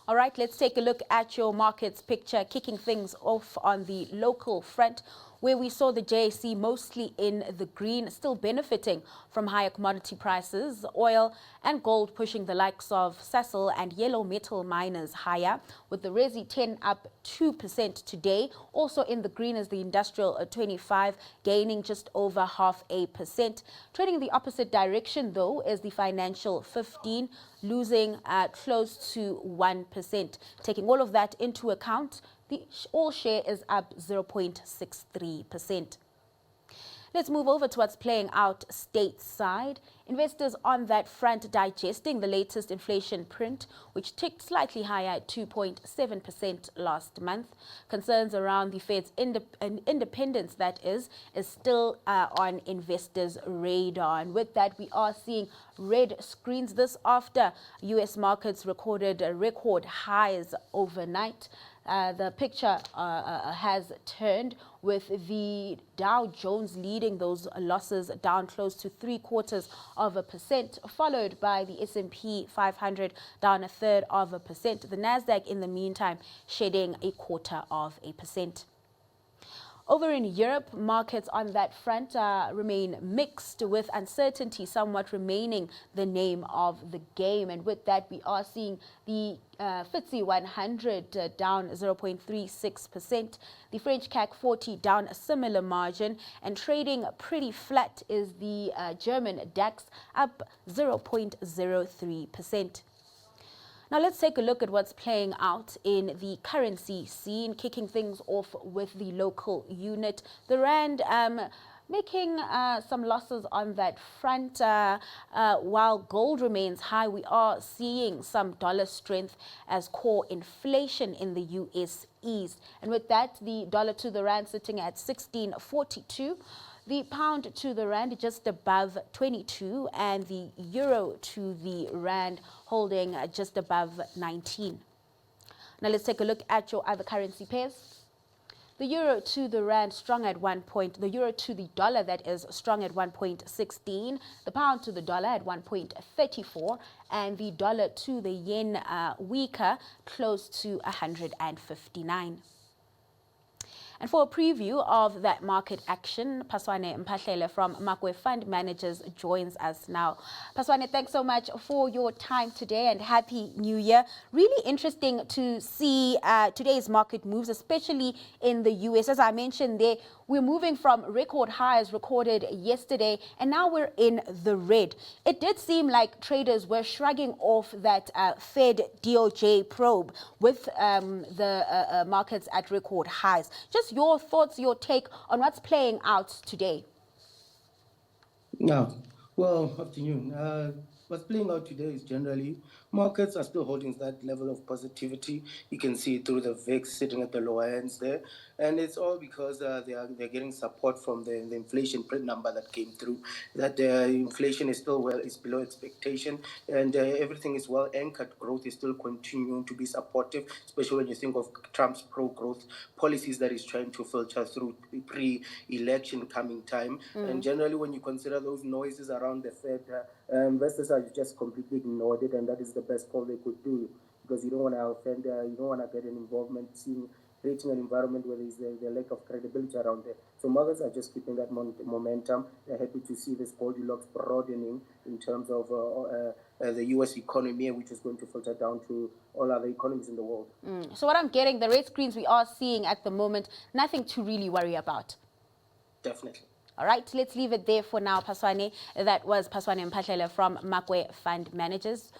All right, let's take a look at your markets picture, kicking things off on the local front, where we saw the JSE mostly in the green, still benefiting from higher commodity prices, oil and gold pushing the likes of Sasol and yellow metal miners higher, with the Resi 10 up 2% today. Also in the green is the industrial 25, gaining just over 0.5%. Trading the opposite direction, though, is the financial 15, losing close to 1%. Taking all of that into account, the all share is up 0.63%. Let's move over to what's playing out stateside. Investors on that front digesting the latest inflation print, which ticked slightly higher at 2.7% last month. Concerns around the Fed's independence, that is still on investors' radar. And with that, we are seeing red screens. This after U.S. markets recorded record highs overnight. The picture has turned, with the Dow Jones leading those losses down close to 0.75%, followed by the S&P 500 down 1/3%. The Nasdaq, in the meantime, shedding 0.25%. Over in Europe, markets on that front remain mixed, with uncertainty somewhat remaining the name of the game. And with that, we are seeing the FTSE 100 down 0.36%. The French CAC 40 down a similar margin, and trading pretty flat is the German DAX up 0.03%. Now let's take a look at what's playing out in the currency scene, kicking things off with the local unit. The Rand making some losses on that front. While gold remains high, we are seeing some dollar strength as core inflation in the US eased. And with that, the dollar to the Rand sitting at 16.42. The pound to the Rand just above 22, and the euro to the Rand holding just above 19. Now let's take a look at your other currency pairs. The euro to the Rand strong at the euro to the dollar, that is, strong at 1.16. The pound to the dollar at 1.34, and the dollar to the yen weaker, close to 159. And for a preview of that market action, Paswane Mpahlele from Makwe Fund Managers joins us now. Paswane, thanks so much for your time today, and Happy New Year. Really interesting to see today's market moves, especially in the US. As I mentioned there, we're moving from record highs recorded yesterday, and now we're in the red. It did seem like traders were shrugging off that Fed DOJ probe with the markets at record highs. Just your thoughts, your take on what's playing out today. Yeah, well, afternoon. What's playing out today is generally markets are still holding that level of positivity. You can see it through the VIX sitting at the lower ends there, and it's all because they're getting support from the inflation print number that came through. That inflation is still is below expectation, and everything is well anchored. Growth is still continuing to be supportive, especially when you think of Trump's pro-growth policies that he's trying to filter through pre-election coming time. And generally, when you consider those noises around the Fed, investors are just completely ignored it, and that is the best call they could do, because you don't want to offend, you don't want to get an involvement, creating an environment where there's the lack of credibility around there. So markets are just keeping that momentum. They're happy to see this Goldilocks broadening in terms of the US economy, which is going to filter down to all other economies in the world. So what I'm getting, the red screens we are seeing at the moment, nothing to really worry about. Definitely. All right, let's leave it there for now, Paswane. That was Paswane Mpahlele from Makwe Fund Managers.